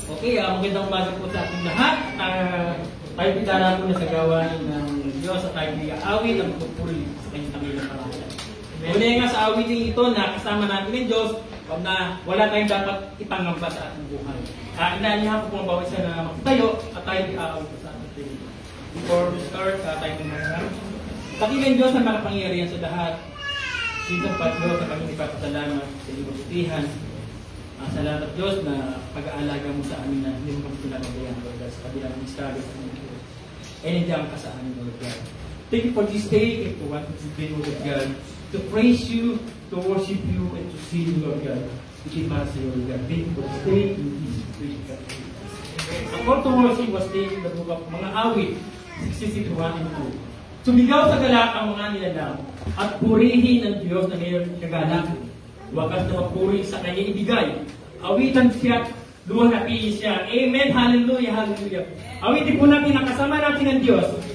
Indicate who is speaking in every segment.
Speaker 1: Okay, magandang umaga po sa ating lahat. Tayo pitara po na sa gawain ng Diyos at tayo mag-aawit ang pagpupuri sa kanyang tangilang pangalan. Muli nga sa awiting ito na kasama natin ng Diyos na wala tayong dapat ipangamba sa ating buhay. Inaanihan ko po ang bawat isa na magtayo at tayo i-aawit sa ating pinili. Before we start, tayo mag-aawit. Kakilang Diyos na makapangyarihan sa lahat. Sintong pa Diyos na kami ipapasalamat sa iyong kabutihan. Salamat Diyos na pag-aalaga mo sa amin na hindi mo kami pinagabayan, Lord God, sa kabilang ng struggles ng Diyos. And hindi ang ka sa amin, Lord God. Thank you for this day and for what you've been, Lord God. To praise you, to worship you, and to see you, Lord God. Ikit para sa iyo, Lord God. Thank you for this day in this great God. Ang call to worship was taken in the book of mga awit, 66:1 and 2. Sumigaw sa galak ang mga nilalang at purihin ng Diyos na mayroong kagalak. Wakas na mapuri sa kanya ibigay. Awitan siya, luwalhatiin siya. Amen, hallelujah, hallelujah. Awitin po natin ang kasama natin ng Diyos.
Speaker 2: Oh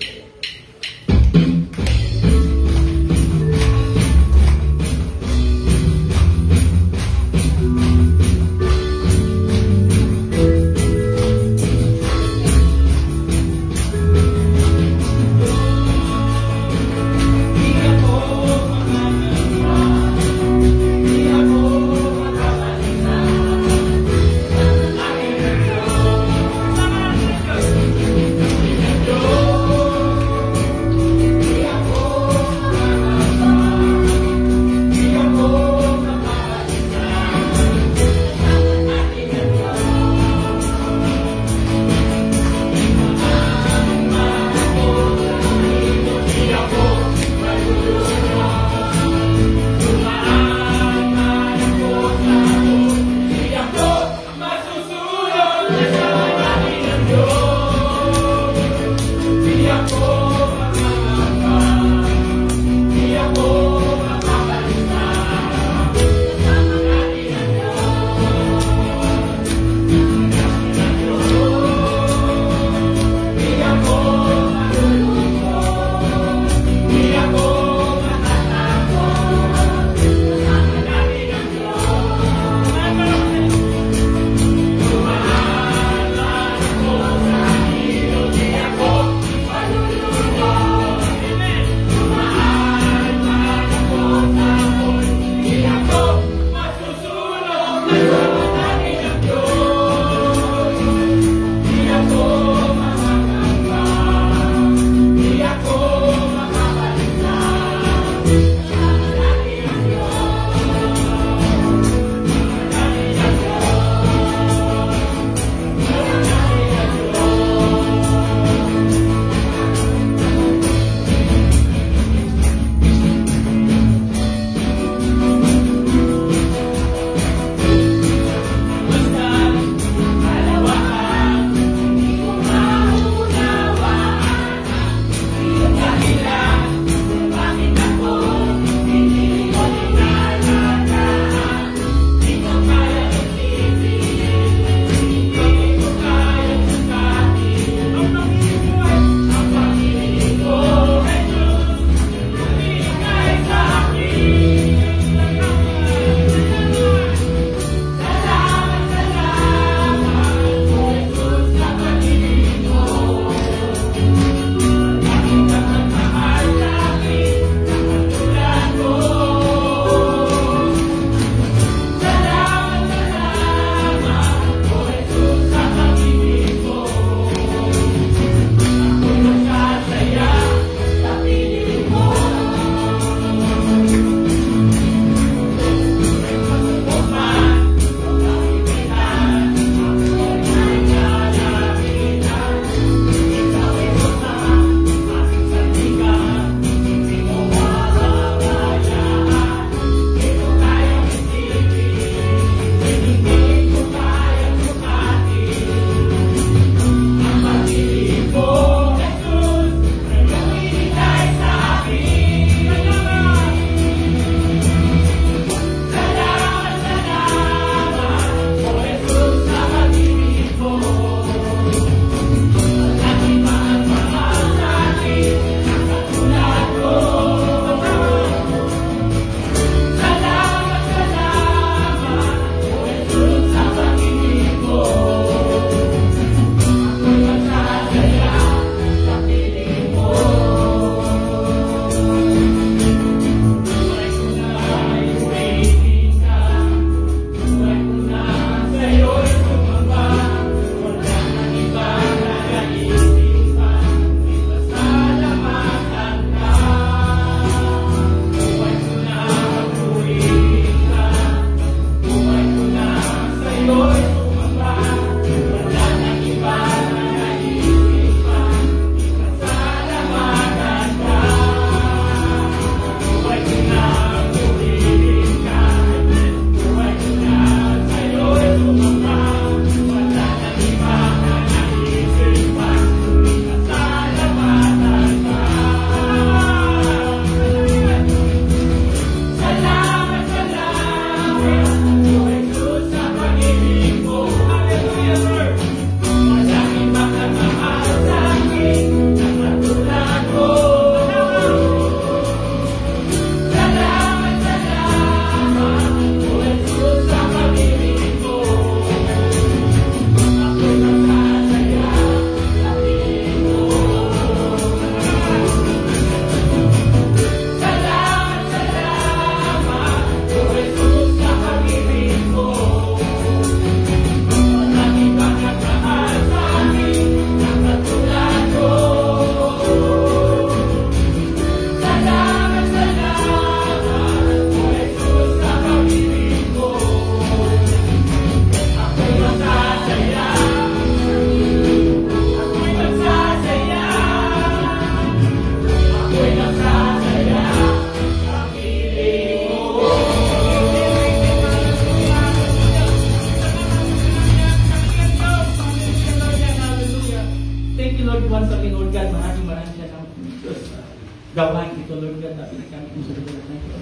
Speaker 1: gawain ito, Lord God, na pinagamit mo sa lugar na ito.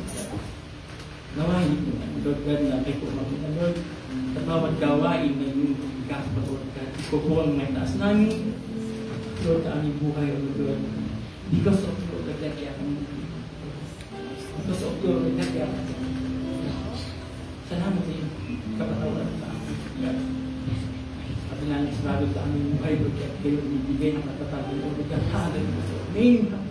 Speaker 1: Gawain ito, Lord God, na kayo po makita, Lord. At bawat gawain na yung pagkakapa, Lord God, ikukuha ang may taas namin, Lord, ang aming buhay, Lord God. Because of you, Lord God, kaya kami. Because of you, Lord God, kaya kami. Salamat sa iyo, kapatawaran sa amin, God. At nalang sa bagay sa aming buhay, Lord God, kayo ibigay ng katatawin, Lord God. Hallelujah. Amen.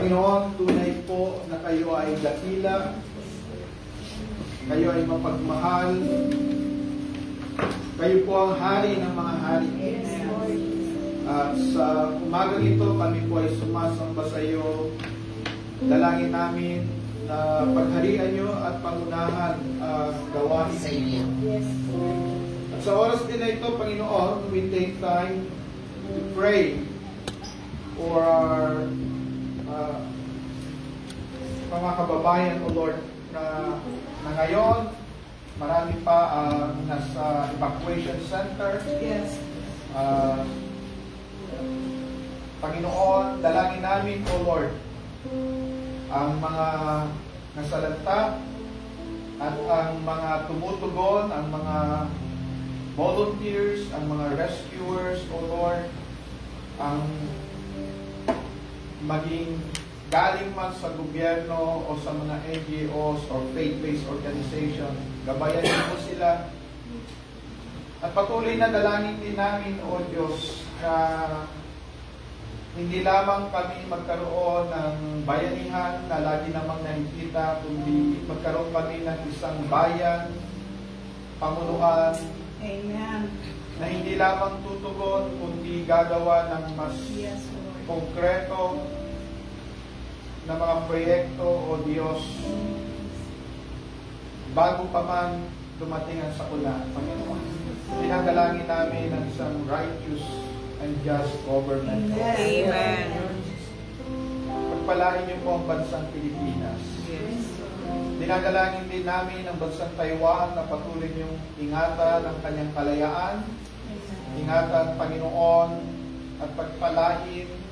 Speaker 2: Panginoon, tunay po na kayo ay dakila, kayo ay mapagmahal, kayo po ang hari ng mga hari. At sa umagang ito, kami po ay sumasamba sa iyo. Dalangin namin na pagharian nyo at pangunahan gawain sa inyo. At sa oras din na ito, Panginoon, we take time to pray for our mga kababayan, O Lord, na ngayon, marami pa nasa evacuation center.
Speaker 3: Yes.
Speaker 2: Panginoon, dalangin namin, O Lord, ang mga nasalanta at ang mga tumutugon, ang mga volunteers, ang mga rescuers, O Lord, ang maging galing man sa gobyerno o sa mga NGOs or faith-based organization, gabayan mo sila. At patuloy na dalangin din namin, O Diyos, na hindi lamang kami magkaroon ng bayanihan na lagi namang nakikita, kundi magkaroon kami ng isang bayan, pamunuan,
Speaker 3: Amen.
Speaker 2: na hindi lamang tutugon, kundi gagawa ng mas konkreto na mga proyekto, O Diyos, bago pa man dumating ang sakuna, Panginoon. Pinadalangin namin ang isang righteous and just government.
Speaker 3: Amen.
Speaker 2: Pagpalain niyo po ang bansang Pilipinas.
Speaker 3: Yes.
Speaker 2: Dinadalangin din namin ang bansang Taiwan na patuloy niyong ingatan ang kanyang kalayaan, ingatan, Panginoon, at pagpalain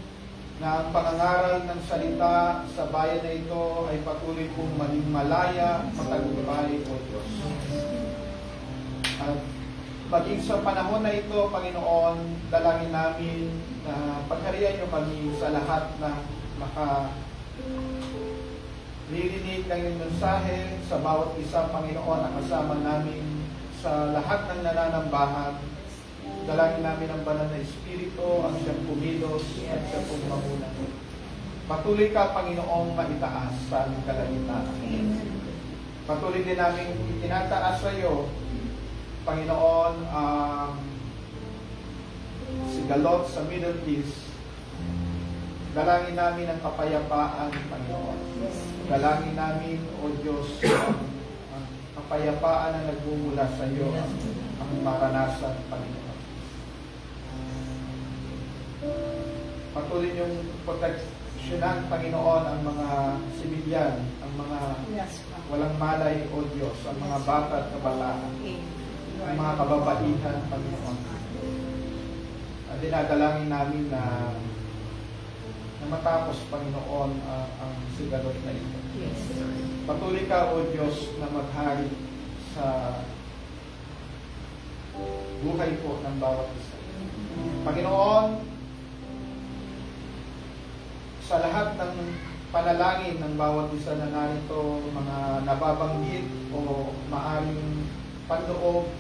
Speaker 2: na ang pangangaral ng salita sa bayan na ito ay patuloy pong maging malaya, matagumpay, O Diyos. At maging sa panahon na ito, Panginoon, dalangin namin na pagharian niyo kami sa lahat na ririnig ng iyong mensahe sa bawat isa, Panginoon, ang kasama namin sa lahat ng nananambahan. Dalangin namin ang banal na Espiritu, ang siyang pumilos at siyang pumamunan. Patuloy ka, Panginoong, maitaas sa aming kalamitan. Patuloy din namin itinataas sa iyo, Panginoon, sigalot sa Middle East. Dalangin namin ang kapayapaan, Panginoon. Dalangin namin, O Diyos, ang kapayapaan na nagmumula sa iyo, ang maranasan, Panginoon. Patuloy niyong proteksyonan, Panginoon, ang mga sibilyan, ang mga walang malay, O Diyos, ang mga bata at kabataan, ang mga kababaihan, Panginoon. At dinadalangin namin na matapos, Panginoon, ang sigalot na ito. Patuloy ka, O Diyos, na maghari sa buhay po ng bawat isa. Panginoon, sa lahat ng panalangin ng bawat isa na narito, mga nababanggit o maaring panloob,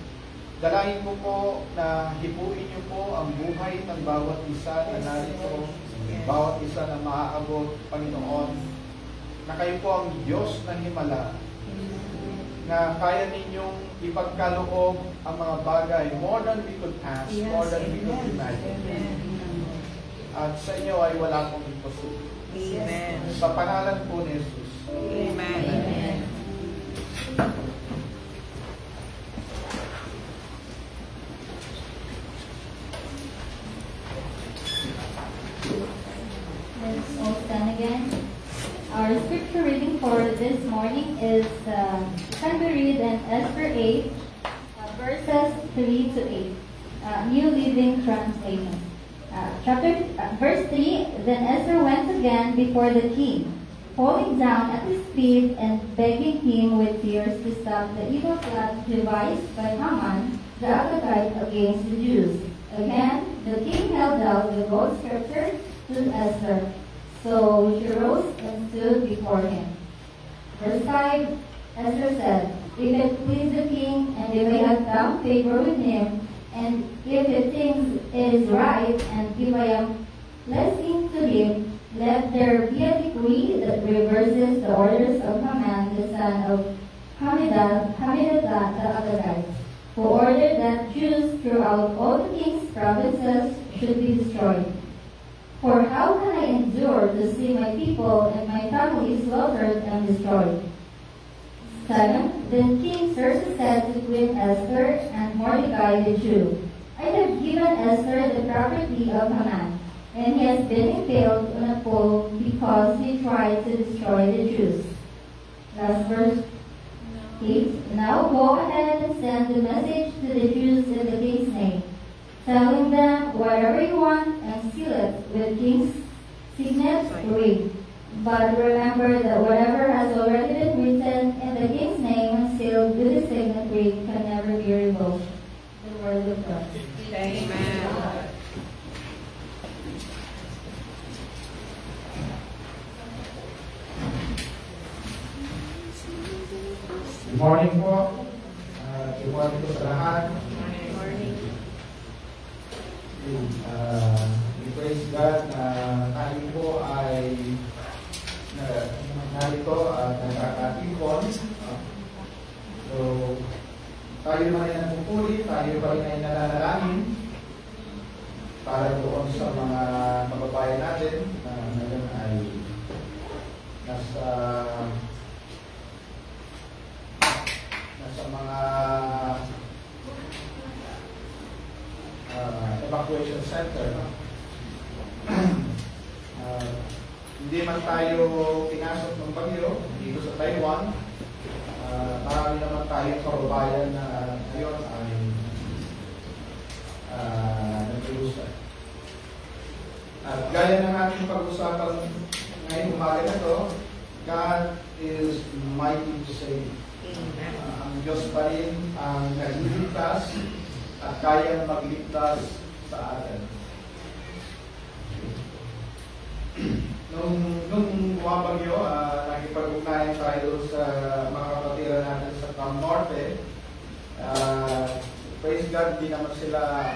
Speaker 2: dalangin ko po na hipuin niyo po ang buhay ng bawat isa na narito, bawat isa na maaabot, Panginoon, na kayo po ang Diyos ng himala, na kaya ninyong ipagkaloob ang mga bagay more than we could ask, more than we could imagine. At sa inyo ay wala pong imposible.
Speaker 3: Amen.
Speaker 2: Sa pangalan po ni Jesus.
Speaker 3: Amen. Amen.
Speaker 4: Let's all stand again. Our scripture reading for this morning is can we read in Esther 8, verses 3 to 8, New Living Translation. Verse 3, Then Esther went again before the king, falling down at his feet and begging him with tears to stop the evil plot devised by Haman the Agagite against the Jews. Again, the king held out the gold scepter to Esther, so she rose and stood before him. Verse 5, Esther said, If it please the king, and if I have found favor with him, and if he thinks it is right, and if I am blessing to him, Let there be a decree that reverses the orders of Haman, the son of Hammedatha the Agagite, who ordered that Jews throughout all the king's provinces should be destroyed. For how can I endure to see my people and my family slaughtered and destroyed? 7. Then King Xerxes said to Queen Esther and Mordecai the Jew, I have given Esther the property of Haman, and he has been impaled on a pole because he tried to destroy the Jews. Last verse 8. Now go ahead and send the message to the Jews in the king's name, telling them whatever you want and seal it with king's signet, read. But remember that whatever has already been written in the king's name and sealed with the signet ring can never be revoked. The word of God.
Speaker 3: Amen.
Speaker 2: Good morning po. Good morning po sa lahat. We praise God na tayo po ay narito at nakakatipon. So, tayo naman ay nagpupuli, tayo pa rin ay nananalangin para doon sa mga kababayan natin na ngayon ay nasa mga evacuation center. Hindi man tayo pinasok ng bagyo dito sa Taiwan. Marami naman tayong kababayan na ngayon ay nagkilusan. At gaya ng ating pag-usapan ngayong umaga na ito, God is mighty to save. Ang Diyos pa rin ang nagliligtas at kayang magligtas sa atin. Nung bumabagyo, nakipag-ugnayan tayo sa mga kapatiran natin sa Cam Norte. Praise God, di naman sila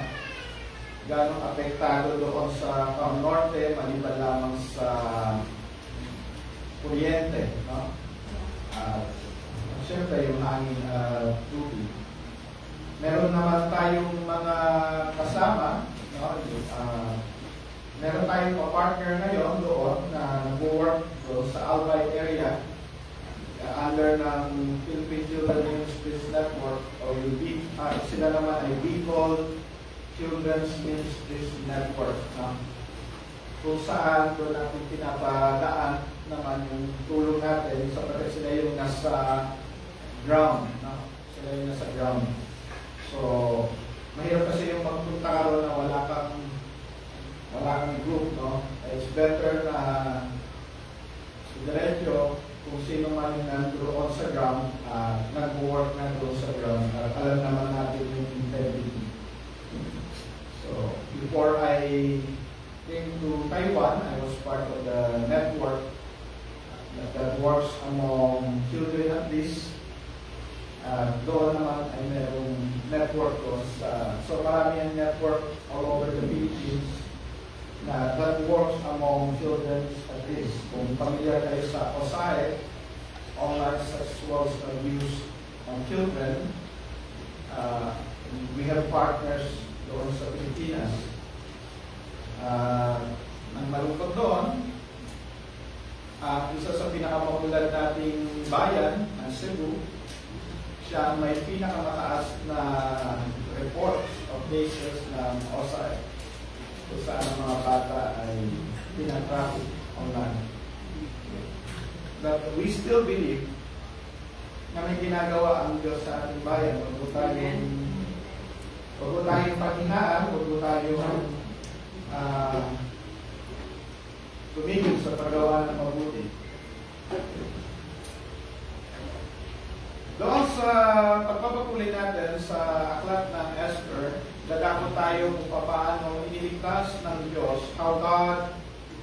Speaker 2: ganong apektado doon sa Cam Norte, maliban lamang sa kuryente. No? Siyempre, yung hangin tubig. Meron naman tayong mga kasama, no? Meron tayong partner ngayon doon na nag-work doon sa Albay area under ng Philippine Children Ministries Network o sila naman ay Bicol Children's Ministries Network, no? Kung saan doon natin pinapagaan naman yung tulong natin sapagkat sila yung nasa ground, no? Sila yung nasa ground. So, mahirap kasi yung magpunta ka ron na wala kang group, no? It's better na diretso kung sino man yung nandoon sa ground, nag-work na doon sa ground. Alam naman natin yung integrity. So, before I came to Taiwan, I was part of the network that works among children at least. Doon naman ay merong network doon so marami ang network all over the Philippines that works among children at least. Kung familiar kayo sa OSAE, online sexual abuse on children, we have partners doon sa Pilipinas. Ang malungkot doon, isa sa pinakapopular nating bayan, ang Cebu, siya may pinakamataas na reports of cases ng OSAE kung saan ang mga bata ay pinatraffic online. But we still believe na may ginagawa ang Diyos sa ating bayan. Huwag mo tayong paghinaan, huwag mo tayong tumigil sa paggawa ng mabuti. Doon sa pagpapapuli natin sa aklat ng Esther, dadako tayo kung paano iniligtas ng Diyos, how God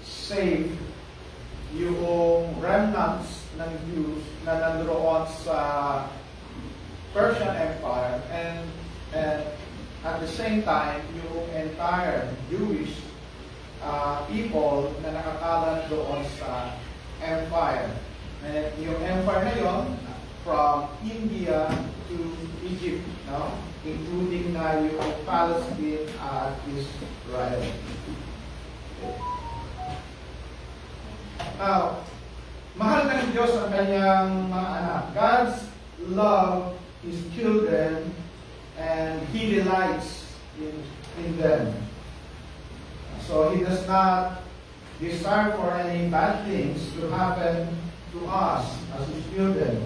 Speaker 2: saved yung remnants ng Jews na nandoon sa Persian Empire and at the same time yung entire Jewish people na nakakalat doon sa empire. Yung empire na yon, from India to Egypt, no? Including na yung Palestine at Israel. Now, mahal ng Diyos ang kanyang mga anak. God's love His children and He delights in them. So He does not desire for any bad things to happen to us as His children.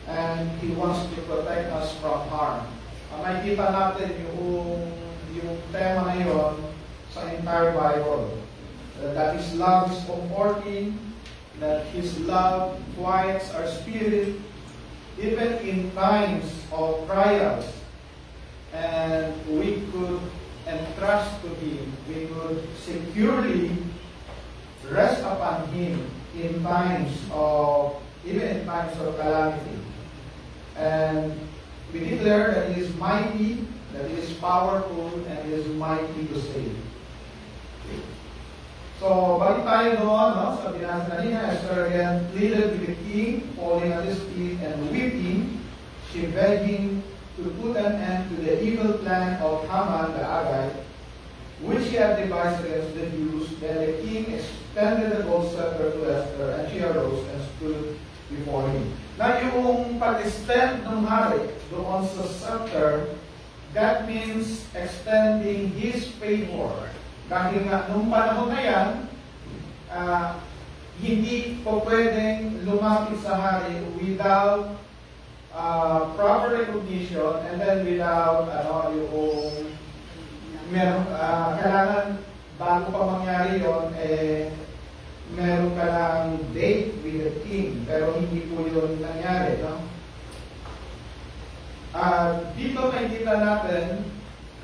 Speaker 2: And He wants to protect us from harm. Makikita natin yung tema na yun sa entire Bible. That His love is comforting, that His love quiets our spirit, even in times of trials. And we could entrust to Him, we could securely rest upon Him in times of, even in times of calamity. And we declare that He is mighty, that He is powerful, and He is mighty to save. So, balik tayo doon, no? Sa binasa kanina, Esther again pleaded with the king, falling at his feet and weeping. She begged him to put an end to the evil plan of Haman the Agagite, which he had devised against the Jews. Then the king extended the gold scepter to Esther, and she arose and stood before him. Na yung pag-extend ng hari doon sa scepter, that means extending his favor. Dahil nga, nung panahon na yan, hindi po pwedeng lumapit sa hari without proper recognition and then without, kailangan bago pa mangyari yun, meron ka lang date with the king, pero hindi po yun nangyari, no? Dito nakikita natin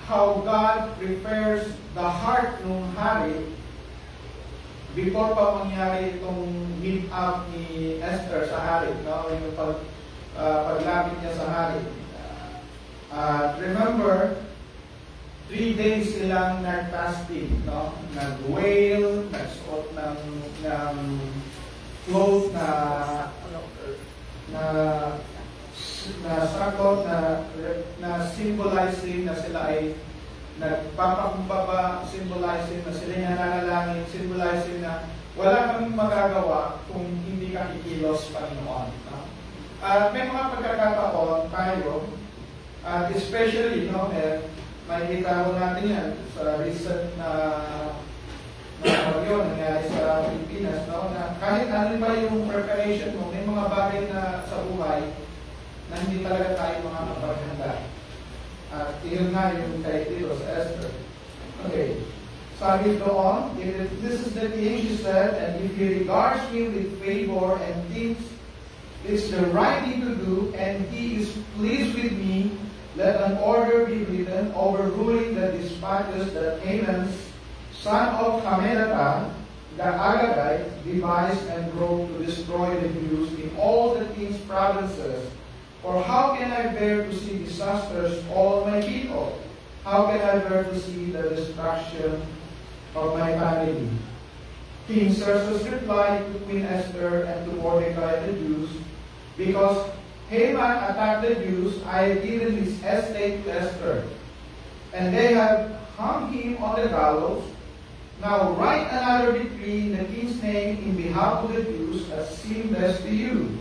Speaker 2: how God prepares the heart ng hari before pa mangyari itong meet up ni Esther sa hari, no? Yung paglapit niya sa hari. Remember, 3 days silang nag-fasting, no? Nag-wail, nagsuot ng clothes na sakot, na symbolizing na sila ay nagpapakumbaba, symbolizing na sila ay nananalangin, symbolizing na wala kang magagawa kung hindi ka kikilos, Panginoon, no? May mga pagkakataon tayo, especially, no, makikita ko natin yan sa recent na bagyo nangyari sa Pilipinas, no? Na kahit ano ba yung preparation mo, may mga bagay na sa buhay na hindi talaga tayo mga mapaghanda. At yun nga yung kay dito sa Esther. Okay. Sabi doon, if this is the king, she said, and if he regards me with favor and thinks it's the right thing to do, and he is pleased with me, let an order be written overruling the dispatches that Haman, son of Hammedatha, the Agagite, devised and wrote to destroy the Jews in all the king's provinces. For how can I bear to see disasters all my people? How can I bear to see the destruction of my family? King Xerxes replied to Queen Esther and to Mordecai the Jews, because Haman attacked the Jews, I have given his estate to Esther, and they have hung him on the gallows. Now write another decree in the king's name in behalf of the Jews as seems best to you,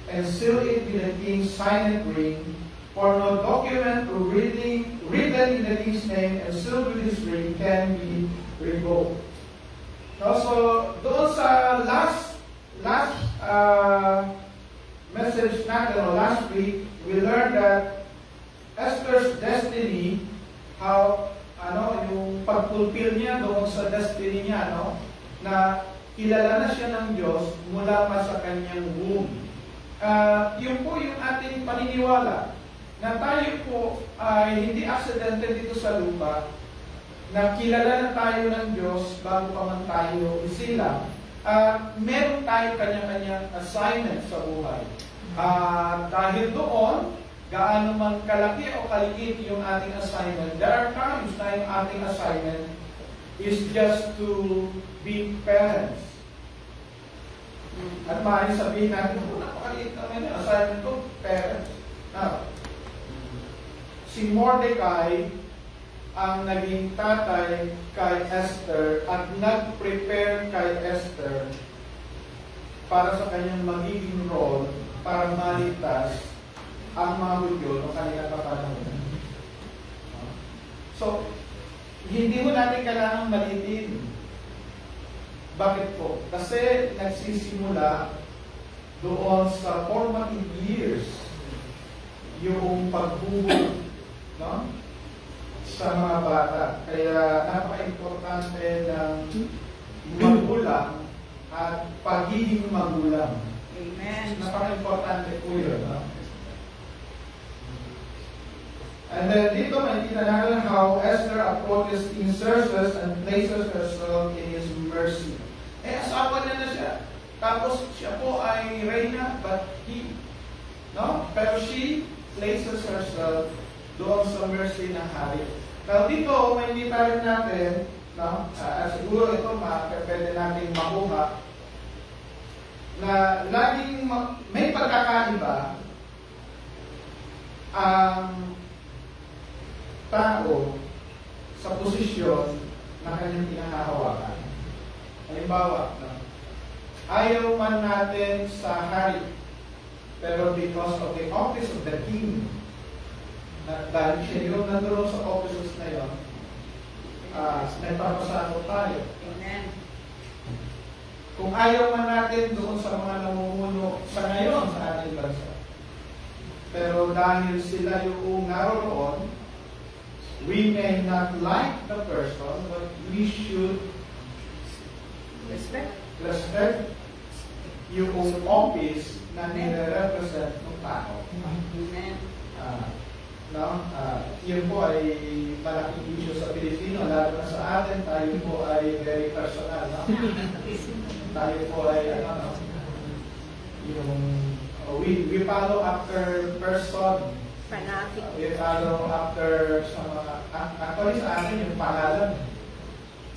Speaker 2: and seal it with the king's signet ring, for no document or written in the king's name and sealed with his ring can be revoked. So doon sa last message natin, last week, we learned that Esther's destiny, how, yung pag-fulfill niya doon sa destiny niya, na kilala na siya ng Diyos mula pa sa kanyang womb. Yun po yung ating paniniwala, na tayo po ay hindi accidental dito sa lupa, na kilala na tayo ng Diyos bago pa man tayo isilang. Meron tayo kanya-kanyang assignment sa buhay. Dahil doon, gaano man kalaki o kaliit yung ating assignment, there are times na yung ating assignment is just to be parents. At maaaring sabihin natin, napakaliit naman yung assignment ko, parents. Now, si Mordecai ang naging tatay kay Esther at nag-prepare kay Esther para sa kanyang magiging role para maligtas ang mga Hudyo ng kanilang kapanahon. So, hindi mo natin kailangang malitin. Bakit po? Kasi nagsisimula doon sa formative years yung paghubog, no? Sa mga bata. Kaya napaka-importante ng magulang at pagiging magulang.
Speaker 3: Amen.
Speaker 2: Napaka-importante po yun. No? And then dito makikita natin how Esther approaches King Xerxes and places herself in his mercy. Asawa niya na siya. Tapos siya po ay reyna, but he, no? Pero she places herself doon sa mercy ng hari. Now dito, may hindi rin natin, no? Siguro ito pwede natin makuha na laging may pagkakaiba ang tao sa posisyon na kanyang pinahahawakan. Halimbawa, no? Ayaw man natin sa hari, pero because of the office of the king, dahil siya yung nandoon sa offices na yun, nagpapasakot tayo.
Speaker 3: Amen.
Speaker 2: Kung ayaw man natin doon sa mga namumuno sa ngayon sa ating bansa, pero dahil sila yung naroon, we may not like the person, but we should respect yung office na nire-represent ng tao.
Speaker 3: Amen.
Speaker 2: Yun po ay malaking issue sa Pilipino, lalo na sa atin, tayo po ay very personal. No? Tayo po ay, we follow after person.
Speaker 3: Fanatic.
Speaker 2: We follow after sa mga, actually sa atin yung pangalan.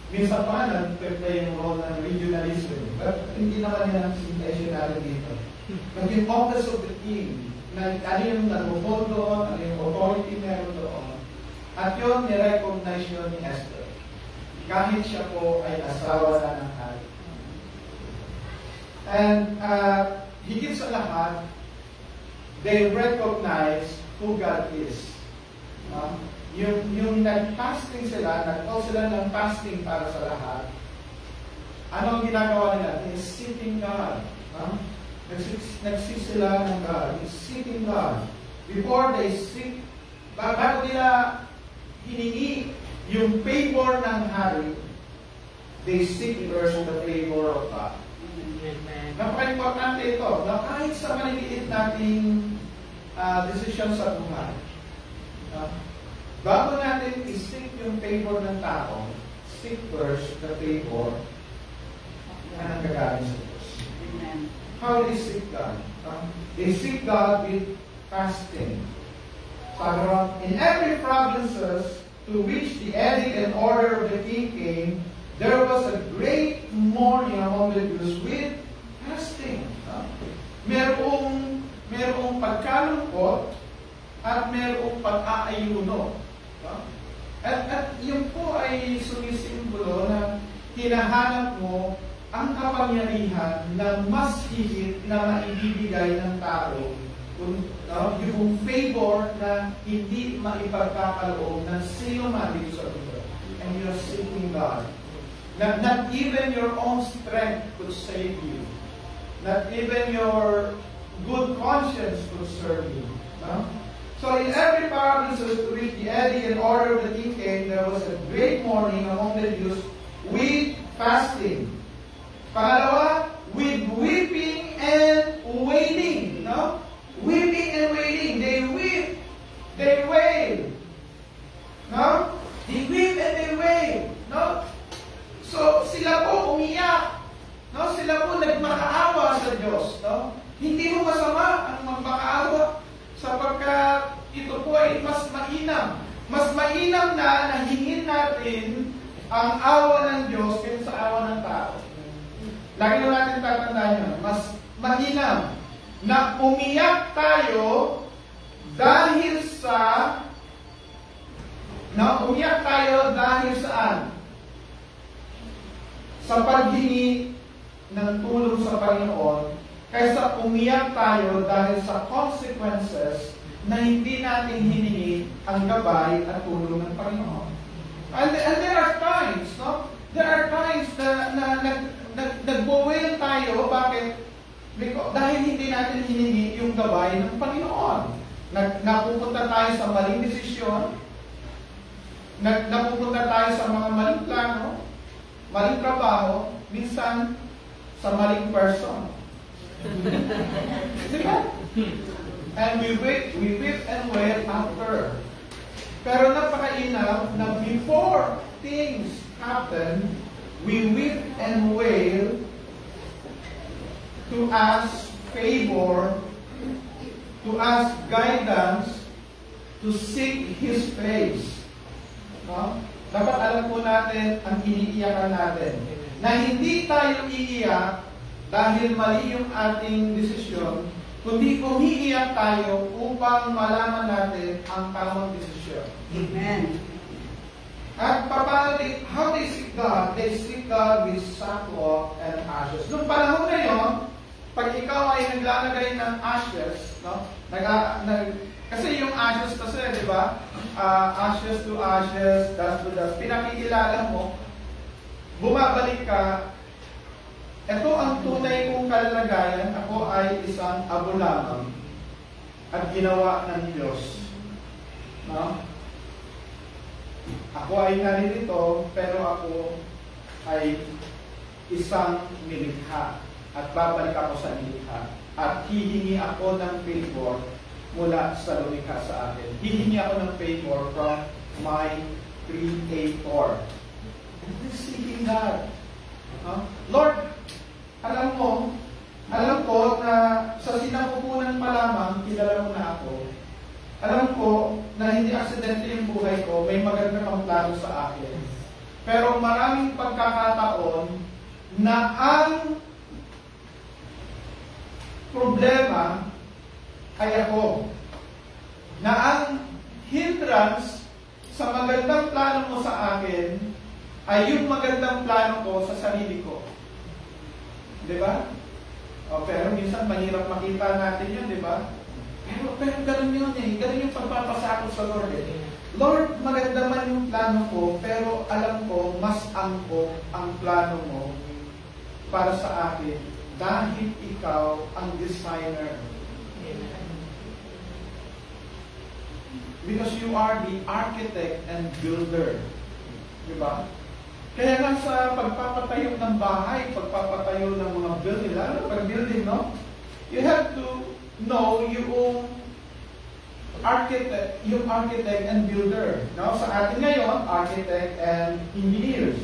Speaker 2: Minsan pa nga, nag-play yung role ng regionalism. But hindi naman yan ang intentionality dito. But yung office of the king, ano yung nag-hold doon, ano yung authority meron doon. At yun, nirecognize yun ni Esther. Kahit siya po ay asawa na ng hari. And higit sa lahat, they recognize who God is. Yung nag-fasting sila, nag-call sila ng fasting para sa lahat. Ano ang ginagawa nila? They're seeking God. Nagsik sila ng God. They're seeking God. Before they seek, bago nila hiningi yung favor ng hari, they seek first the favor of God. Napaka-importante ito. Na kahit sa maliliit nating desisyon sa buhay, bago natin i-seek yung favor ng tao, seek first the favor na nanggagaling sa Diyos. How do they seek God? They seek God with fasting. In every provinces to which the edict and order of the king came, there was a great mourning among the Jews with fasting. Merong pagkalungkot at merong pag-aayuno. At yun po ay sumisimbolo na hinahanap mo ang kapangyarihan na mas higit na maibibigay ng tao, yung favor na hindi maipagkakaloob ng sino man dito sa mundo. And you're seeking God. Not even your own strength could save you. Not even your good conscience could serve you. So in every province to which the edict and order of the king came, there was a great mourning among the Jews with fasting. Pangalawa, with weeping and wailing. No? Weeping and wailing. They weep. They wail. No? They weep and they wail. No? So, sila po umiyak. No? Sila po nagmakaawa sa Diyos. No? Hindi mo masama ang magmakaawa sapagkat ito po ay mas mainam. Mas mainam na hingin natin ang awa ng Diyos kaysa sa awa ng tao. Lagi na natin tatandaan yun. Mas mainam na umiyak tayo dahil saan? Sa paghingi ng tulong sa Panginoon, kaysa umiyak tayo dahil sa consequences na hindi natin hiningi ang gabay at tulong ng Panginoon. And there are times, no? There are times na nagbo-wail tayo. Bakit? Dahil hindi natin hiningi yung gabay ng Panginoon. Napupunta tayo sa maling desisyon. Napupunta tayo sa mga maling plano, maling trabaho, minsan sa maling person. Diba? And we weep and wail after. Pero napakainam na before things happen, we weep and wail to ask favor, to ask guidance, to seek His face. No? Dapat alam po natin ang iniiyakan natin. Na hindi tayo iiyak dahil mali yung ating desisyon, kundi umiiyak tayo upang malaman natin ang tamang desisyon.
Speaker 3: Amen.
Speaker 2: At how they seek God? They seek God with sackcloth and ashes. Noong panahon na yun, pag ikaw ay naglalagay ng ashes, no? Kasi yung ashes kasi, di ba? Ashes to ashes, dust to dust. Pinakikilala mo, bumabalik ka. Ito ang tunay kong kalagayan. Ako ay isang abo lamang at ginawa ng Diyos. No? Ako ay naririto, pero ako ay isang nilikha at babalik ako sa nilikha. At hihingi ako ng favor mula sa lumikha sa akin. Hihingi ako ng favor from my Creator. And this seeking God. Lord, alam ko na sa sinapupunan pa lamang, kilala mo na ako. Alam ko na hindi aksidente yung buhay ko, may maganda kang plano sa akin. Pero maraming pagkakataon na ang problema ay ako. Na ang hindrance sa magandang plano mo sa akin ay yung magandang plano ko sa sarili ko. Diba? Pero minsan mahirap makita natin yun, diba? Pero ganun yun eh. Ganun yung pagpapasakot sa Lord eh. Lord, maganda man yung plano ko, pero alam ko, mas angkop ang plano mo para sa akin dahil ikaw ang designer. Because you are the architect and builder. Diba? Kaya nga sa pagpapatayo ng bahay, pagpapatayo ng mga building, lalo pag building, no? You have to know yung architect and builder. No? Sa atin ngayon, architect and engineers.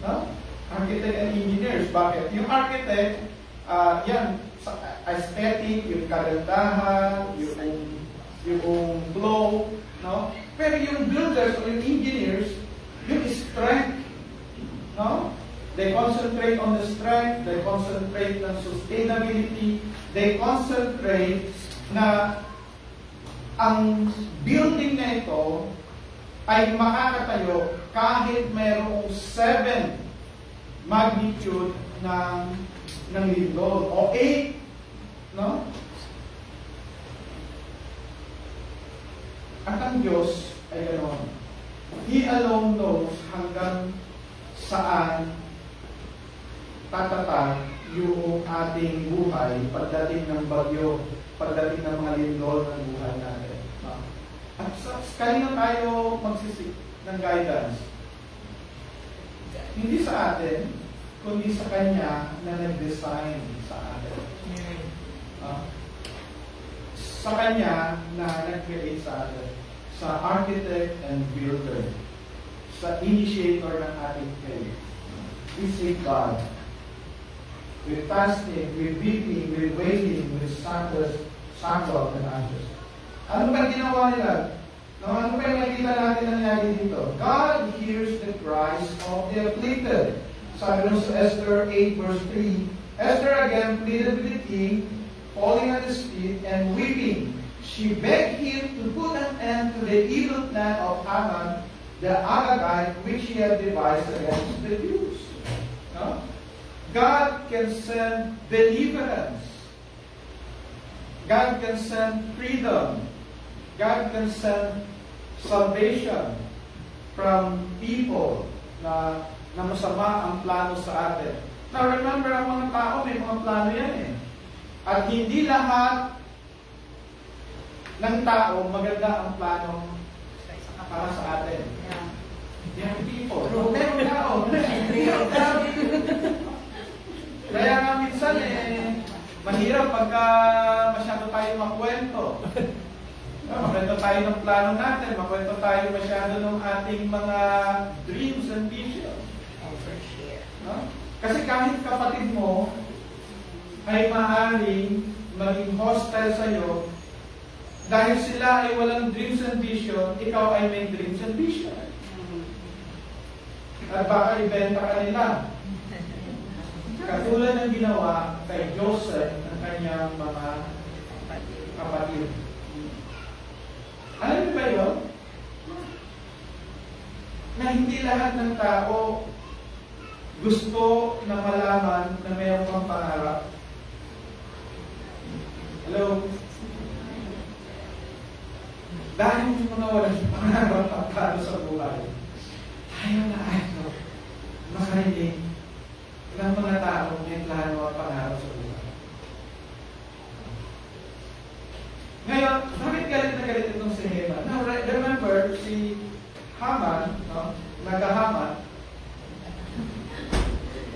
Speaker 2: No? Architect and engineers. Bakit? Yung architect, yan, aesthetic, yung kagandahan, yung flow, no? Pero yung builders o yung engineers, yung strength, no? They concentrate on the strength, they concentrate on sustainability, they concentrate na ang building na ito ay makakatayo kahit mayroong 7 magnitude ng lindol o 8, no? At ang Diyos ay ganoon. He alone knows hanggang saan tatatag yung ating buhay pagdating ng bagyo, pagdating ng mga lindol ng buhay natin. At kanina tayo magsisik ng guidance. Hindi sa atin, kundi sa Kanya na nag-design sa atin. Sa Kanya na nag-create sa atin. Sa architect and builder. Sa initiator ng ating faith. We seek God. With fasting, with weeping, with waiting, with sackcloth and ashes. Ano ba ginawa nila? No, ano pa yung makikita natin na nangyari dito? God hears the cries of the afflicted. Sabi nun sa Esther 8 verse 3, Esther again pleaded with the king, falling at his feet and weeping. She begged him to put an end to the evil plan of Haman, the Agagite, which he had devised against the Jews. No? God can send deliverance. God can send freedom. God can send salvation from people na masama ang plano sa atin. Now remember, ang mga tao may mga plano yan eh. At hindi lahat ng tao maganda ang plano para sa atin. Yan people. Merong tao. Kaya nga minsan mahirap pagka masyado tayo makwento. Makwento tayo ng plano natin, makwento tayo masyado ng ating mga dreams and visions. No? Kasi kahit kapatid mo ay maaaring maging hostile sa iyo, dahil sila ay walang dreams and vision, ikaw ay may dreams and vision. At baka ibenta ka nila. Katulad ng ginawa kay Joseph ng kanyang mga kapatid. Alam niyo ba yun? Na hindi lahat ng tao gusto na malaman na mayroon kang pangarap. Hello? Dahil yung mga walang pangarap at plano sa buhay, ayaw na ayaw makarinig ng mga tao may plano at pangarap sa buhay. Ngayon, bakit galit na galit itong si Haman? Now, remember, si Haman, no? Nag-Haman,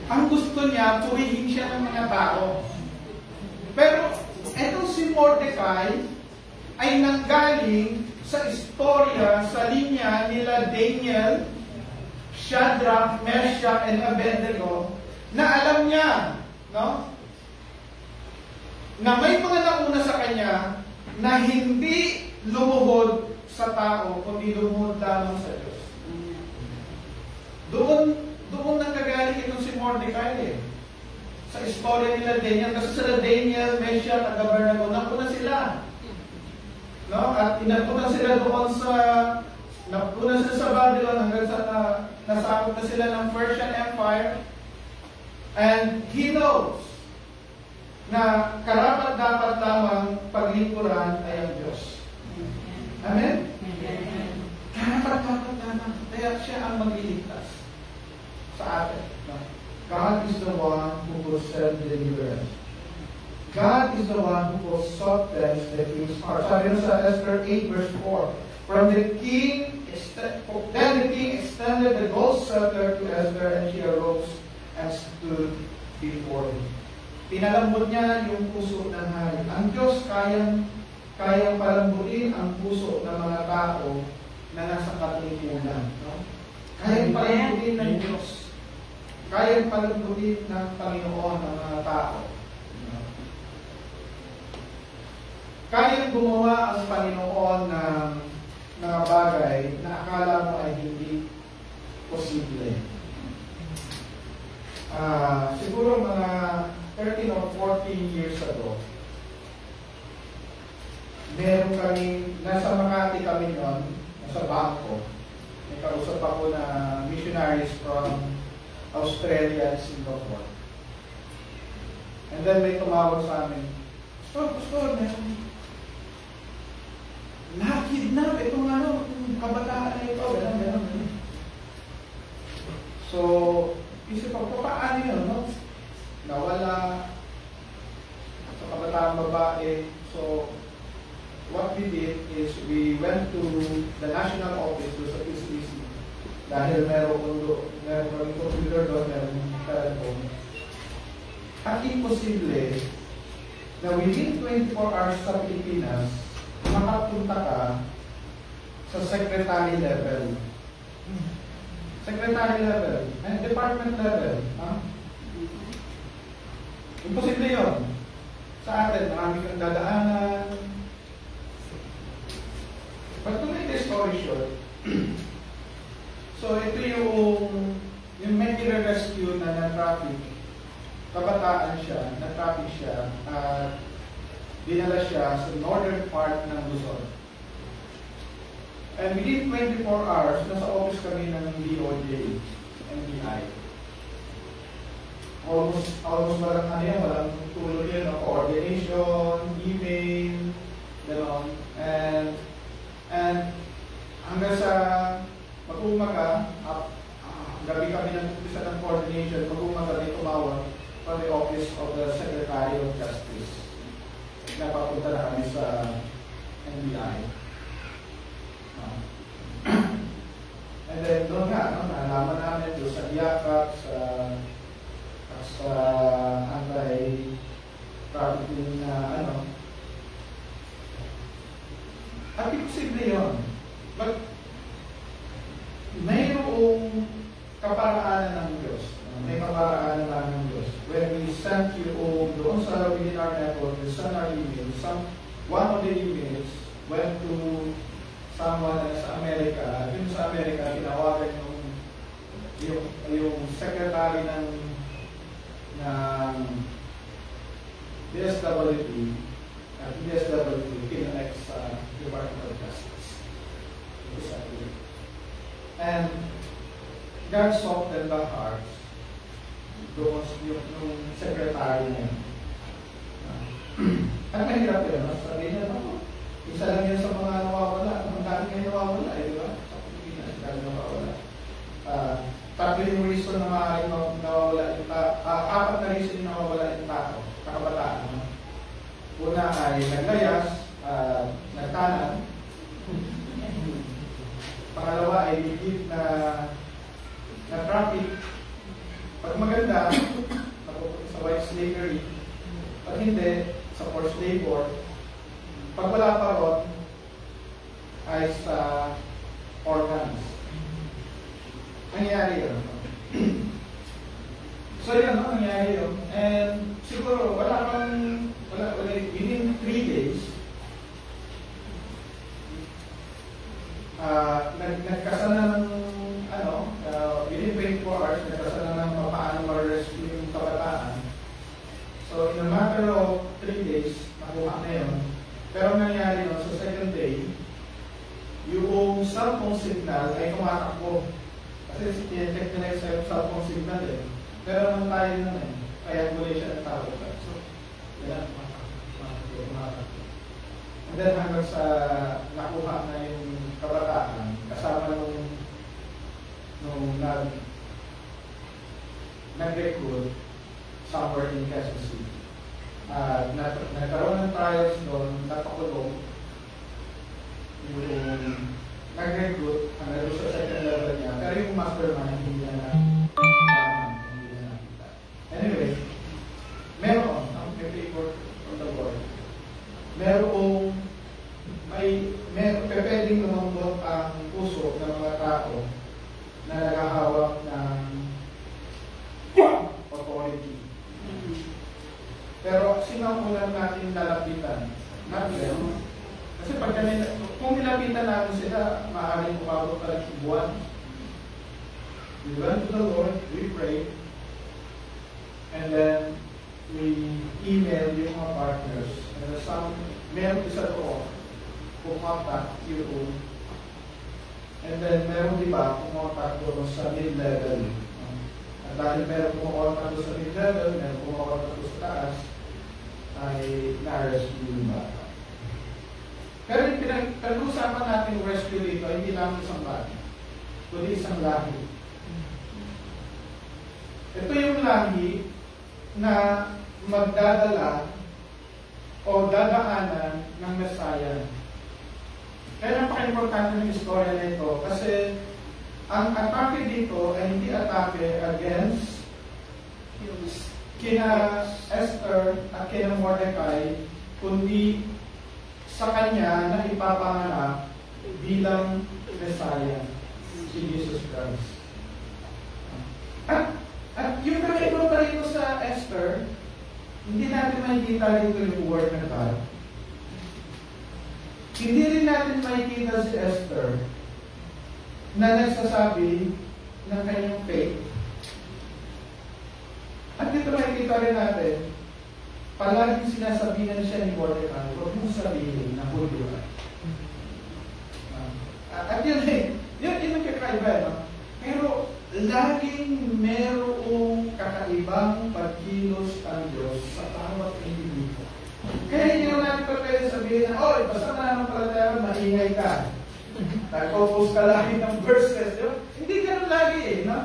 Speaker 2: ang gusto niya, purihin siya ng mga tao. Pero, etong si Mordecai ay nanggaling sa istorya, sa linya nila Daniel, Shadrach, Meshach, and Abednego, na alam niya, no? Na may mga nauna sa kanya na hindi lumuhod sa tao, kundi lumuhod lamang sa Diyos. Doon nagkagaling itong si Mordecai sa istorya nila Daniel. Kasi sila Daniel, Meshach, at Abednego, napuna sila. No? At inapuna sila doon napuna sila sa Babylon hanggang sa nasakop na sila ng Persian Empire. And he knows na karapat-dapat lamang paglingkuran ay ang Diyos. Amen? Karapat-dapat lamang. Kaya siya ang magliligtas sa atin. No? God is the one who will send deliverance. God is the one who will soften the king's heart. Sabi sa Esther 8 verse 4, Then the king extended the gold scepter to Esther, and she arose and stood before him. Pinalambot niya yung puso ng hari. Ang Diyos kayang palambutin ang puso ng mga tao na nasa katungkulan. No? Kayang palambutin ng Diyos. Kayang palambutin ng Panginoon ang mga tao. No? Kayang gumawa ang Panginoon ng mga bagay na akala mo ay hindi posible. Siguro mga 13 or 14 years ago, meron kami, nasa Makati kami noon, nasa bangko. May kausap ako na missionaries from Australia and Singapore. And then may tumawag sa amin, Pastor, nakidnap itong kabataan na ito, gano'n. So, isip ako, paano yun, no? Nawala sa kabataang babae. So, what we did is we went to the national office sa PCC dahil meron kaming computer doon, meron telephone. At imposible na within 24 hours sa Pilipinas, makapunta ka sa secretary level. Secretary level, and department level. Imposible yun. Sa atin, marami kang dadaanan. But to make this story story short, so ito yung may rescue na na-traffic, kabataan siya, na-traffic siya, at dinala siya sa northern part ng Luzon. And within 24 hours, nasa office kami ng DOJ, NBI. Almost walang walang tulog yun, coordination, email, gano'n. And hanggang sa mag-umaga, gabi kami ng umpisa ng coordination, mag-umaga may tumawag from the Office of the Secretary of Justice. Napapunta na kami sa NBI. And then doon nga, nalaman namin doon sa DIACAP, sa anti-trafficking na at imposible yun. But mayroong kaparaanan ng Diyos. May kaparaanan lang ng Diyos. When we sent you doon sa within our network, we sent our emails. One of the emails went to someone sa Amerika. Yun sa Amerika, tinawagan yung secretary ng DSWD at DSWD kinonect sa Department of Justice. And God softened the hearts doon yung secretary niya. Ang mahirap yun, sabi niya, isa lang yan sa mga nawawala. Ang dami ngayon nawawala, di ba? Sa Pilipinas, dami nawawala. Tatlo yung reason na maaaring nawawala yung tao. Apat na reason yung nawawala yung tao, kakabataan. Una ay naglayas, nagtanan. Pangalawa ay bigit na traffic. Pag maganda, napupunta sa white slavery. Pag hindi, sa forced labor. Pag wala pa ron, ay sa organs. Nangyari yun. So yun, nangyari yun. And siguro, within 3 days, nagkasana ng within 24 hours, nagkasana ng paano ma-rescue yung kabataan. So in a matter of 3 days, nakuha na yun. Pero nangyari yun, sa second day, yung cellphone signal ay tumatakbo. Kasi check nila yung cellphone signal eh. Pero naman tayo nun eh. Kaya muli siya ng tawag. So, yan, tumatakbo. And then hanggang sa nakuha na yung kabataan, kasama nung nag-recruit somewhere in Quezon City. Nagkaroon ng trials doon, napakulong yung nag-recruit hanggang doon sa second level niya. Pero yung mastermind, hindi na nakita. Anyway, meron, ang report on the board, pwedeng lumambot ang puso ng mga tao na naghahawak ng authority. Pero sino ang unang natin lalapitan? Natin. Kasi kung nilapitan natin sila, maaaring umabot pa rin buwan. We went to the Lord, we prayed, and then we emailed yung mga partners. And meron isa doon, pumatak yun. And then meron diba, pumatak doon sa mid-level. At dahil meron pumatak doon sa mid-level, meron pumatak doon sa taas, ay na-rescue yung bata. Pero yung pinag-usapan natin yung rescue dito, hindi lang isang bata, kundi isang lahi. Ito yung lahi na magdadala o dadaanan ng Messiah. Kaya napaka-importante ng istorya na ito kasi ang atake dito ay hindi atake against kina Esther at kina Mordecai, kundi sa kanya na ipapanganak bilang Messiah, si Jesus Christ. At yung kakaiba pa rito sa Esther, hindi natin makikita dito yung word ng God. Hindi rin natin makikita si Esther na nagsasabi ng kanyang faith. At dito makikita rin natin, palaging sinasabihan siya ni Mordecai, huwag mong sabihin na Hudyo ka. At yun ang kakaiba, no? Pero laging merong kakaibang pagkilos ang Diyos sa bawat individuo. Kaya hindi naman natin pa pwede sabihin na, oy, basta mananampalataya, maingay ka. Nag-focus ka lagi ng verses. Hindi ganun lagi no?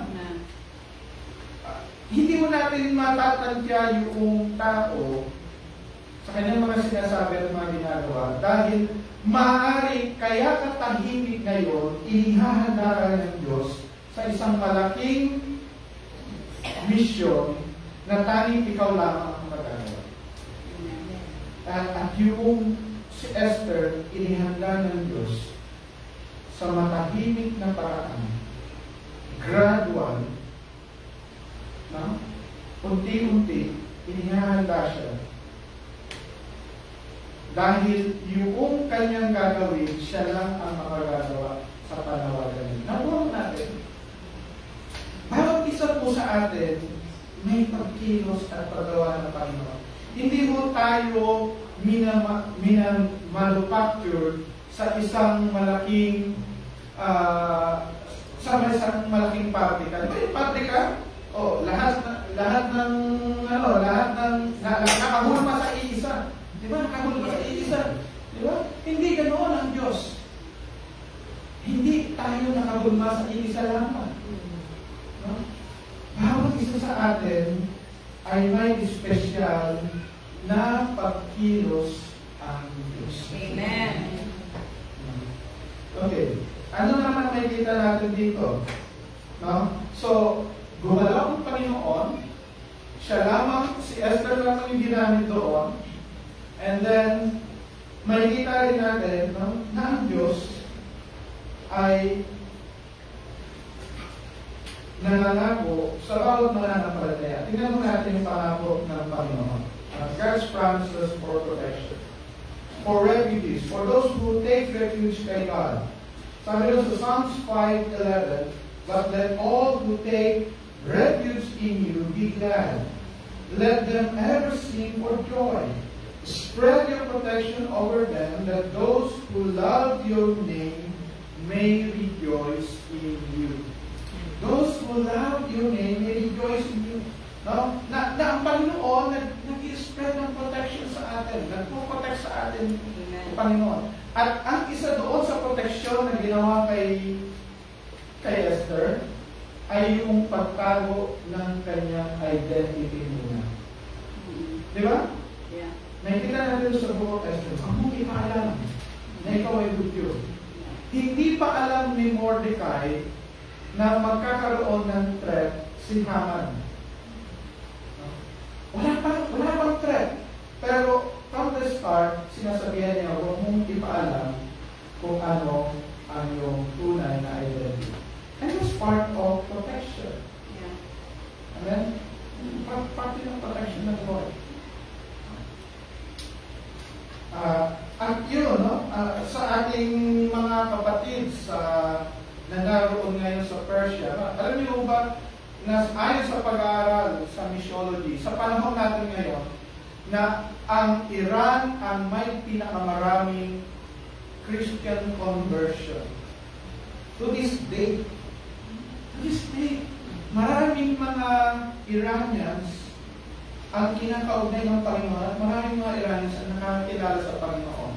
Speaker 2: Hindi mo natin matatantya yung tao sa kanyang mga sinasabi at mga ginagawa dahil maaari kaya katahimik ngayon, ihahanda ka ng Diyos sa isang malaking misyon na tanging ikaw lamang ang magagawa. At yung si Esther, inihanda ng Diyos sa matahimik na paraan, gradual, no? Unti-unti, inihahanda siya. Dahil yung kanyang gagawin, siya lang ang makagagawa sa panawagan niya. Nabuang natin. Bawat isa po sa atin, may pagkilos at paggawa ng Panginoon. Hindi mo tayo manufacture sa isang malaking pabrika. May pabrika? Lahat ng nakahulma sa iisa. Di ba? Nakahulma sa iisa. Di ba? Hindi ganoon ang Diyos. Hindi tayo nakahulma sa iisa lamang. No? Bawat isa sa atin ay may espesyal na pagkilos ang Diyos.
Speaker 3: Amen.
Speaker 2: Okay. Ano naman makikita natin dito? No? So, gumalaw ang Panginoon, siya lamang, si Esther lamang yung ginamit doon, and then, makikita rin natin na ang Diyos ay nananago sa bawat mananampalataya. Tingnan mo natin yung pangako ng Panginoon. God's promises for protection. For refugees, for those who take refuge kay God. Sabi doon sa Psalms 5:11, but let all who take refuge in you be glad. Let them ever sing for joy. Spread your protection over them, that those who love your name may rejoice in you. Those who love your name may rejoice in you. No? Na ang Panginoon nag-spread ng protection sa atin. Nagpo-protect sa atin ang Panginoon. At ang isa doon sa protection na ginawa kay Esther ay yung pagtago ng kanyang identity muna. Di ba?
Speaker 3: Yeah.
Speaker 2: Nakikita natin sa buong Esther, huwag mong ipaalam na ikaw ay Hudyo. Hindi pa alam ni Mordecai na magkakaroon ng threat si Haman. Wala pang threat. Pero from the start, sinasabihan niya, huwag mong ipaalam kung ano ang iyong tunay na identity. And it's part of protection.
Speaker 3: Yeah.
Speaker 2: Amen? Parte ng protection ng Lord. At yun, no? Sa ating mga kapatid na naroon ngayon sa Persia, alam niyo ba, na ayon sa pag-aaral sa missiology, sa panahon natin ngayon, na ang Iran ang may pinakamaraming Christian conversion. To this day, maraming mga Iranians ang kinakaugnay ng Panginoon at maraming mga Iranians ang nakakilala sa Panginoon.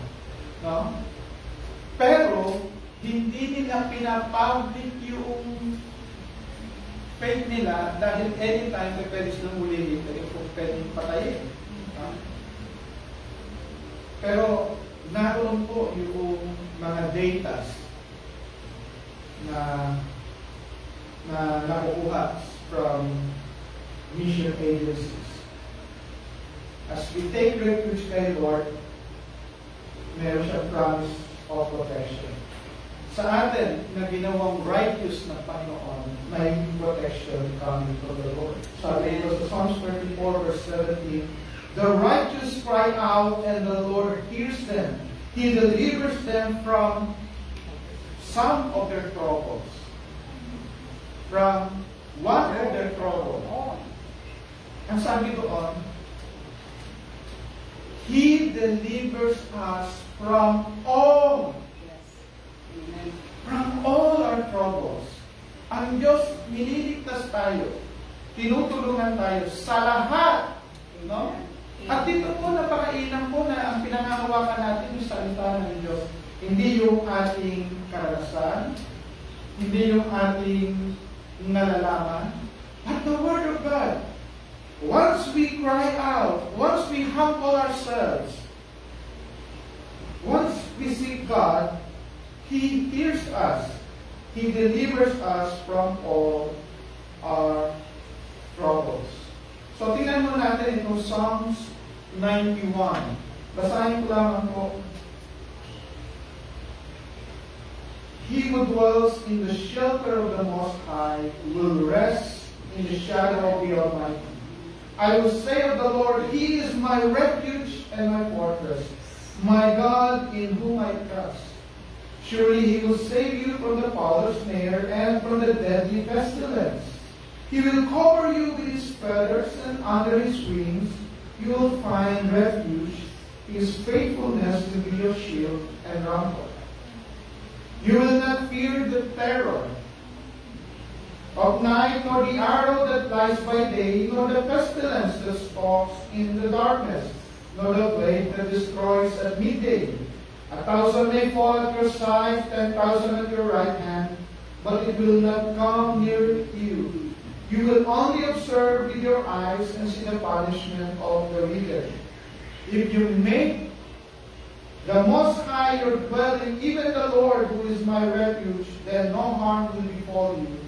Speaker 2: No? Pero, hindi nila pinapublic yung faith nila dahil anytime pwede silang ulihin, pwede patayin. No? Pero, naroon po yung mga data na nakukuha from mission agencies. As we take refuge kay Lord, meron siya promise of protection. Sa atin, na ginawang righteous na Panginoon, may protection coming from the Lord. Sabi ito sa Psalms 34 verse 17, the righteous cry out and the Lord hears them. He delivers them from some of their troubles. From one of their troubles. Ang sabi doon, He delivers us from all. From all our troubles. Ang Diyos, nililigtas tayo. Tinutulungan tayo sa lahat. No? At dito po, napakainam po na ang pinangahawakan natin yung salita ng Diyos. Hindi yung ating karanasan, hindi yung ating nalalaman, but the Word of God. Once we cry out, once we humble ourselves, once we seek God, He hears us. He delivers us from all our troubles. So, tingnan mo natin itong Psalms 91. Basahin ko lamang po. He who dwells in the shelter of the Most High will rest in the shadow of the Almighty. I will say of the Lord, He is my refuge and my fortress, my God in whom I trust. Surely He will save you from the fowler's snare and from the deadly pestilence. He will cover you with His feathers, and under His wings you will find refuge. His faithfulness will be your shield and rampart. You will not fear the terror of night, nor the arrow that flies by day, nor the pestilence that stalks in the darkness, nor the plague that destroys at midday. 1,000 may fall at your side, 10,000 at your right hand, but it will not come near you. You will only observe with your eyes and see the punishment of the wicked. If you make the Most High your dwelling, even the Lord who is my refuge, then no harm will befall you.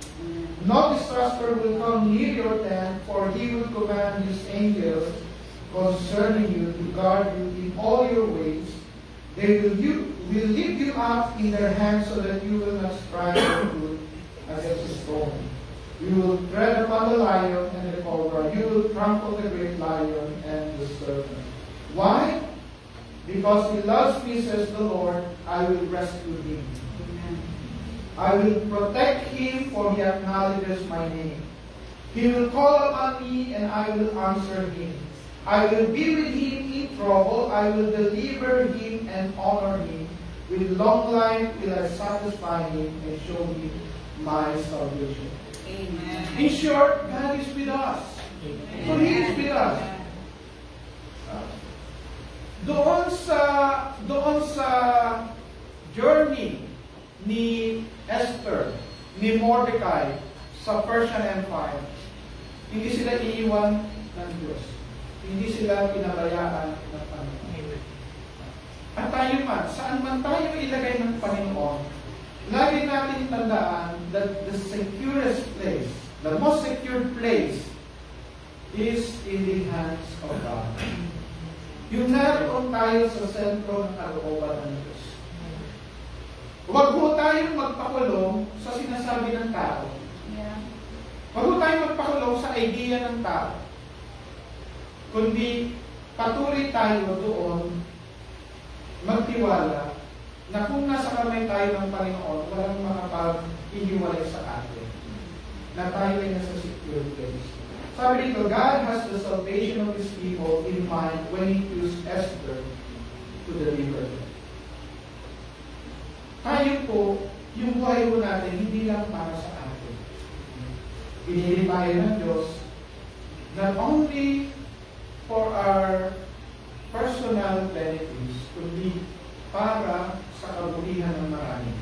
Speaker 2: No disaster will come near your tent, for He will command His angels concerning you to guard you in all your ways. They will lift you up in their hands so that you will not strike your foot against a stone. You will tread upon the lion and the cobra. You will trample the great lion and the serpent. Why? Because He loves me, says the Lord, I will rescue Him. I will protect him, for he acknowledges my name. He will call upon me, and I will answer him. I will be with him in trouble. I will deliver him and honor him. With long life will I satisfy him and show him my salvation.
Speaker 3: Amen.
Speaker 2: In short, God is with us. So He is with us. Doon sa journey ni Esther, ni Mordecai sa Persian Empire, hindi sila iiwan ng Diyos. Hindi sila pinabayaan ng Panginoon. At tayo man, saan man tayo ilagay ng Panginoon, lagi natin tandaan that the securest place, the most secure place, is in the hands of God. Yung naroon tayo sa sentro ng kalooban ng Diyos. Huwag po tayong magpakulong sa sinasabi ng tao. Huwag po tayong magpakulong sa idea ng tao. Kundi patuloy tayo doon magtiwala na kung nasa kamay tayo ng Panginoon, walang makapag-ihiwalay sa atin. Na tayo ay nasa secure place. Sabi dito, God has the salvation of His people in mind when He used Esther to deliver them. Tayo po, yung buhay po natin, hindi lang para sa atin. Pinili tayo ng Diyos not only for our personal benefits, kundi para sa kabutihan ng marami.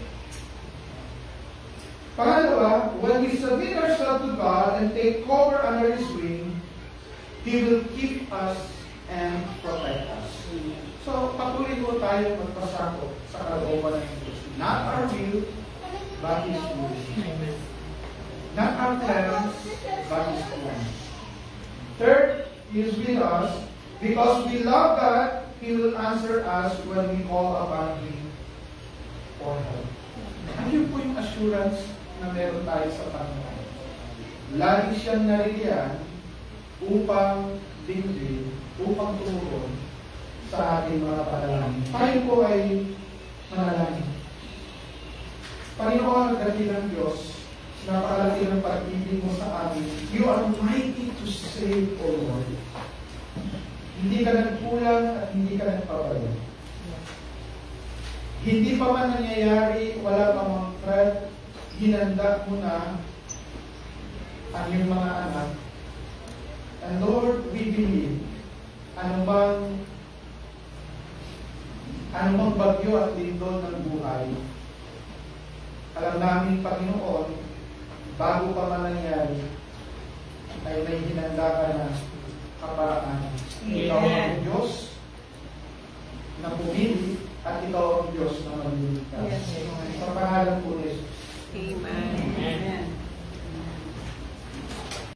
Speaker 2: Pangalawa, when we submit ourselves to God and take cover under His wing, He will keep us and protect us. So, patuloy po tayo magpasakop sa kalooban ng Diyos. Not our will, but His will. Not our plans, but His plans. Third, He is with us. Because we love God, He will answer us when we call upon Him for help. Ano po yung assurance na meron tayo sa Panginoon? Lagi siyang nariyan upang dinggin, upang tumulong sa ating mga panalangin. Tayo po ay manalangin. Panginoon, dakilang Diyos, napakalaki ng pag-ibig mo sa amin. You are mighty to save, O Lord. Hindi ka nagkulang at hindi ka nagpapalo. Hindi pa man nangyayari, wala pa mang threat, hinanda mo na ang iyong mga anak. And Lord, we believe, anumang bagyo at lindol ng buhay, alam namin, Panginoon, bago pa man nangyari, ay may hinanda ka na kaparaan. Ikaw ang Diyos na pumili at ikaw ang Diyos na magliligtas.
Speaker 3: Yes.
Speaker 2: Sa pangalan po ni Jesus.
Speaker 3: Amen. Amen.